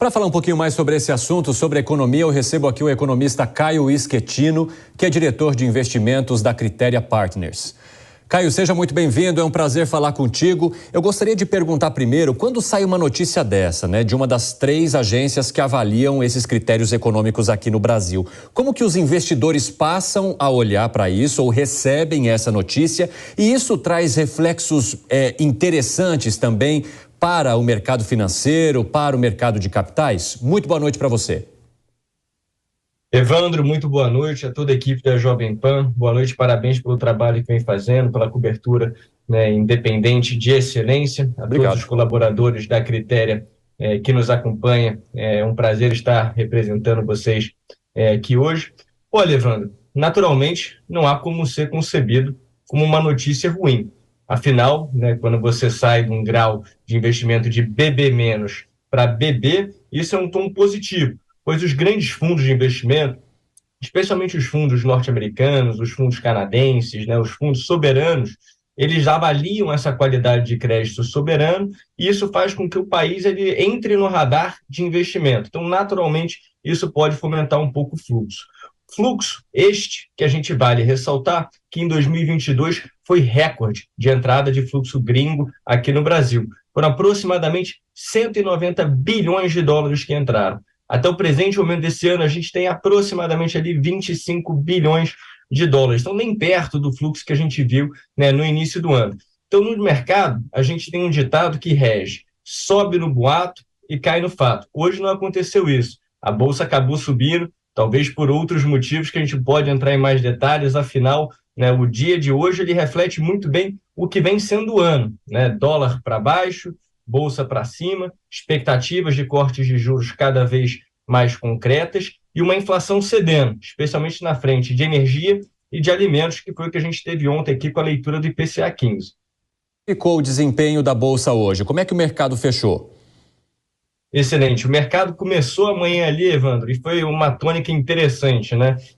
Para falar um pouquinho mais sobre esse assunto, sobre a economia, eu recebo aqui o economista Caio Schettino, que é diretor de investimentos da Criteria Partners. Caio, seja muito bem-vindo, é um prazer falar contigo. Eu gostaria de perguntar primeiro, quando sai uma notícia dessa, de uma das 3 agências que avaliam esses critérios econômicos aqui no Brasil, como que os investidores passam a olhar para isso ou recebem essa notícia? E isso traz reflexos interessantes também para o mercado financeiro, para o mercado de capitais? Muito boa noite para você. Evandro, muito boa noite a toda a equipe da Jovem Pan. Boa noite, parabéns pelo trabalho que vem fazendo, pela cobertura independente de excelência. A Obrigado. todos os colaboradores da Criteria que nos acompanham. É um prazer estar representando vocês aqui hoje. Olha, Evandro, naturalmente não há como ser concebido como uma notícia ruim. Afinal, quando você sai de um grau de investimento de BB- para BB, isso é um tom positivo, pois os grandes fundos de investimento, especialmente os fundos norte-americanos, os fundos canadenses, os fundos soberanos, eles avaliam essa qualidade de crédito soberano e isso faz com que o país ele entre no radar de investimento. Então, naturalmente, isso pode fomentar um pouco o fluxo. Fluxo este que a gente vale ressaltar que em 2022 foi recorde de entrada de fluxo gringo aqui no Brasil. Foram aproximadamente 190 bilhões de dólares que entraram. Até o presente momento desse ano, a gente tem aproximadamente ali 25 bilhões de dólares. Então, nem perto do fluxo que a gente viu no início do ano. Então, no mercado, a gente tem um ditado que rege: sobe no boato e cai no fato. Hoje não aconteceu isso. A Bolsa acabou subindo, talvez por outros motivos que a gente pode entrar em mais detalhes. Afinal, o dia de hoje ele reflete muito bem o que vem sendo o ano. Dólar para baixo, Bolsa para cima, expectativas de cortes de juros cada vez mais concretas e uma inflação cedendo, especialmente na frente de energia e de alimentos, que foi o que a gente teve ontem aqui com a leitura do IPCA 15. Ficou o desempenho da Bolsa hoje? Como é que o mercado fechou? Excelente. O mercado começou amanhã ali, Evandro, e foi uma tônica interessante,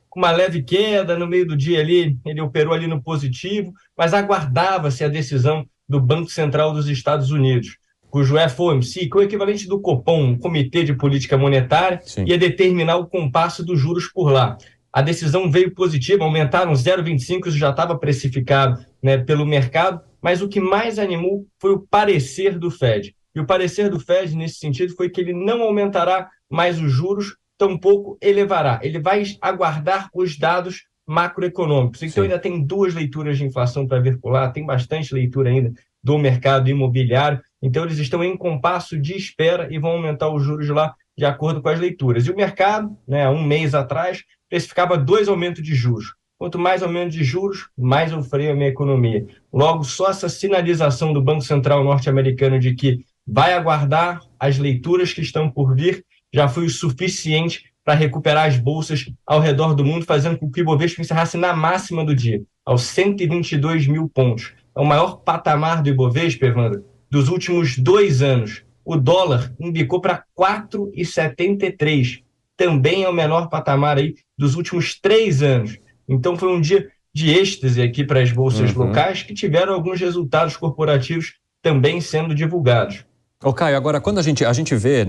Com uma leve queda no meio do dia ali, ele operou ali no positivo, mas aguardava-se a decisão do Banco Central dos Estados Unidos, cujo FOMC, que é o equivalente do Copom, um comitê de política monetária, Sim, ia determinar o compasso dos juros por lá. A decisão veio positiva, aumentaram 0,25, isso já estava precificado pelo mercado, mas o que mais animou foi o parecer do Fed. E o parecer do Fed, nesse sentido, foi que ele não aumentará mais os juros, tampouco elevará. Ele vai aguardar os dados macroeconômicos. Então, ainda tem 2 leituras de inflação para vir por lá, tem bastante leitura ainda do mercado imobiliário. Então, eles estão em compasso de espera e vão aumentar os juros lá de acordo com as leituras. E o mercado, há um mês atrás, precificava 2 aumentos de juros. Quanto mais aumento de juros, mais eu freio a minha economia. Logo, só essa sinalização do Banco Central norte-americano de que vai aguardar as leituras que estão por vir já foi o suficiente para recuperar as bolsas ao redor do mundo, fazendo com que o Ibovespa encerrasse na máxima do dia, aos 122 mil pontos. É o maior patamar do Ibovespa, Evandro, dos últimos 2 anos. O dólar indicou para 4,73. Também é o menor patamar aí dos últimos 3 anos. Então foi um dia de êxtase aqui para as bolsas locais, que tiveram alguns resultados corporativos também sendo divulgados. Ô Caio, agora quando a gente vê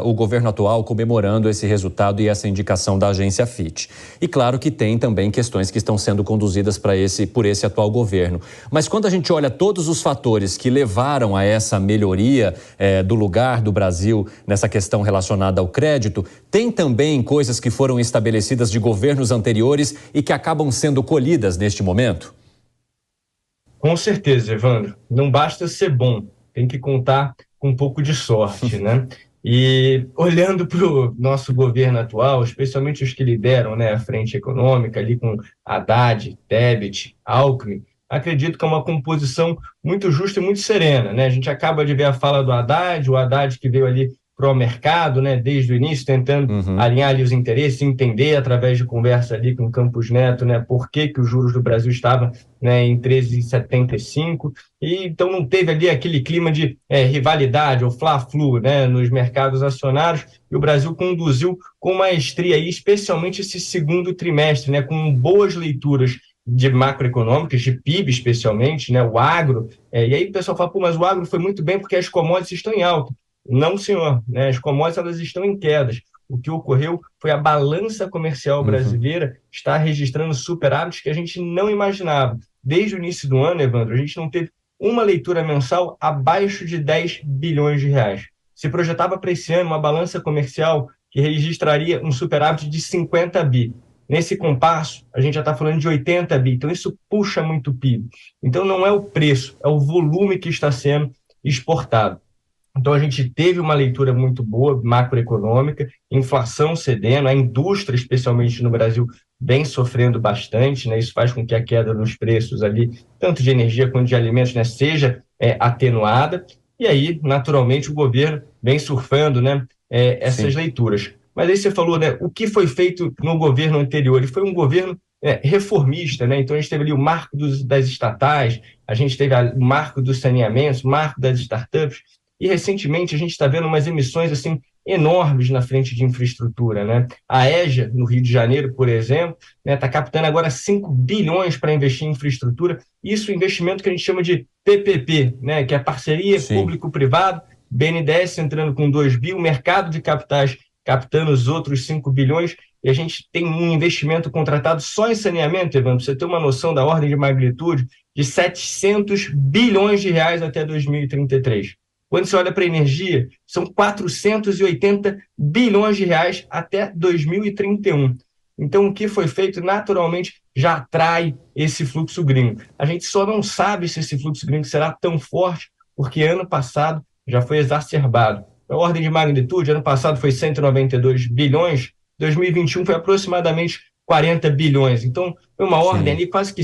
o governo atual comemorando esse resultado e essa indicação da agência Fitch. E claro que tem também questões que estão sendo conduzidas por esse atual governo. Mas quando a gente olha todos os fatores que levaram a essa melhoria do lugar do Brasil nessa questão relacionada ao crédito, tem também coisas que foram estabelecidas de governos anteriores e que acabam sendo colhidas neste momento? Com certeza, Evandro. Não basta ser bom, tem que contar com um pouco de sorte, E olhando para o nosso governo atual, especialmente os que lideram a frente econômica, ali com Haddad, Tebet, Alckmin, acredito que é uma composição muito justa e muito serena, A gente acaba de ver a fala do Haddad, o Haddad que veio ali para o mercado, desde o início, tentando alinhar ali os interesses, entender através de conversa ali com o Campos Neto, por que os juros do Brasil estavam em 13,75, e então não teve ali aquele clima de rivalidade ou fla-flu nos mercados acionários, e o Brasil conduziu com maestria, aí, especialmente esse segundo trimestre, com boas leituras de macroeconômicas, de PIB especialmente, o agro, e aí o pessoal fala, mas o agro foi muito bem porque as commodities estão em alta. Não, senhor, né? As commodities elas estão em quedas. O que ocorreu foi a balança comercial brasileira estar registrando superávites que a gente não imaginava. Desde o início do ano, Evandro, a gente não teve uma leitura mensal abaixo de 10 bilhões de reais. Se projetava para esse ano uma balança comercial que registraria um superávit de 50 bi. Nesse compasso, a gente já está falando de 80 bi. Então, isso puxa muito o PIB. Então, não é o preço, é o volume que está sendo exportado. Então, a gente teve uma leitura muito boa, macroeconômica, inflação cedendo, a indústria, especialmente no Brasil, vem sofrendo bastante, né? Isso faz com que a queda nos preços ali, tanto de energia quanto de alimentos, né, seja atenuada. E aí, naturalmente, o governo vem surfando, né, essas leituras. Mas aí você falou, né, o que foi feito no governo anterior? Ele foi um governo reformista, né? Então, a gente teve ali o marco das estatais, a gente teve o marco dos saneamentos, o marco das startups, e recentemente a gente está vendo umas emissões assim enormes na frente de infraestrutura, né? A EJA, no Rio de Janeiro, por exemplo, está captando agora 5 bilhões para investir em infraestrutura. Isso é investimento que a gente chama de PPP, né? Que é parceria público-privado, BNDES entrando com 2 bi, o mercado de capitais captando os outros 5 bilhões, e a gente tem um investimento contratado só em saneamento, Evandro, para você ter uma noção da ordem de magnitude, de 700 bilhões de reais até 2033. Quando você olha para a energia, são 480 bilhões de reais até 2031. Então, o que foi feito, naturalmente, já atrai esse fluxo gringo. A gente só não sabe se esse fluxo gringo será tão forte, porque ano passado já foi exacerbado. A ordem de magnitude, ano passado foi 192 bilhões, 2021 foi aproximadamente 40 bilhões. Então, foi uma ordem ali quase que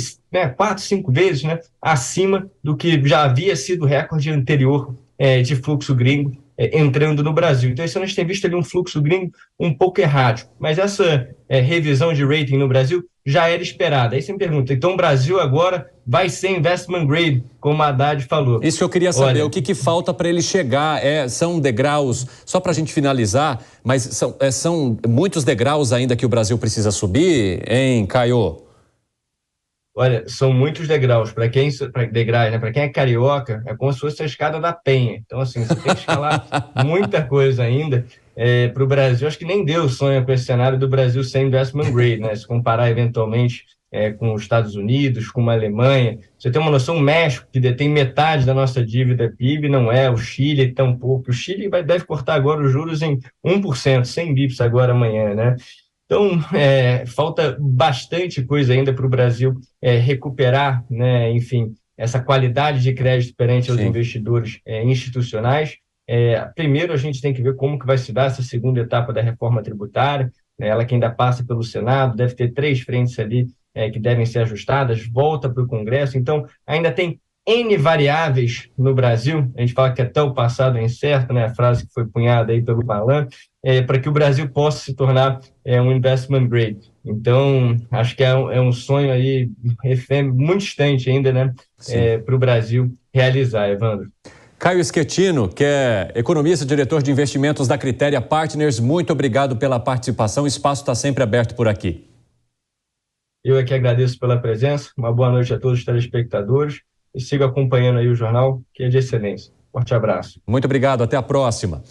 4, 5 vezes, né, acima do que já havia sido o recorde anterior de fluxo gringo entrando no Brasil. Então, isso a gente tem visto ali um fluxo gringo um pouco errático. Mas essa revisão de rating no Brasil já era esperada. Aí você me pergunta, então o Brasil agora vai ser investment grade, como a Haddad falou. Isso que eu queria saber, o que falta para ele chegar? São degraus, só para a gente finalizar, mas são muitos degraus ainda que o Brasil precisa subir, hein, Caio? Olha, são muitos degraus. Para quem é carioca, é como se fosse a escada da Penha. Então, assim, você tem que escalar muita coisa ainda para o Brasil. Acho que nem Deus sonha com esse cenário do Brasil ser investment grade, né? Se comparar eventualmente com os Estados Unidos, com uma Alemanha. Você tem uma noção, o México, que detém metade da nossa dívida PIB, não é. O Chile, tampouco. O Chile deve cortar agora os juros em 1%, 100 bips agora amanhã, né? Então, falta bastante coisa ainda para o Brasil recuperar, né, enfim, essa qualidade de crédito perante aos investidores institucionais. Primeiro, a gente tem que ver como que vai se dar essa segunda etapa da reforma tributária, né, ela que ainda passa pelo Senado, deve ter 3 frentes ali que devem ser ajustadas, volta para o Congresso. Então, ainda tem N variáveis no Brasil, a gente fala que até o passado é incerto, né, a frase que foi cunhada aí pelo Malan, para que o Brasil possa se tornar um investment grade. Então, acho que é um sonho aí muito distante ainda, né, para o Brasil realizar, Evandro. Caio Schettino, que é economista e diretor de investimentos da Criteria Partners, muito obrigado pela participação, o espaço está sempre aberto por aqui. Eu é que agradeço pela presença, uma boa noite a todos os telespectadores e siga acompanhando aí o jornal, que é de excelência. Forte abraço. Muito obrigado, até a próxima.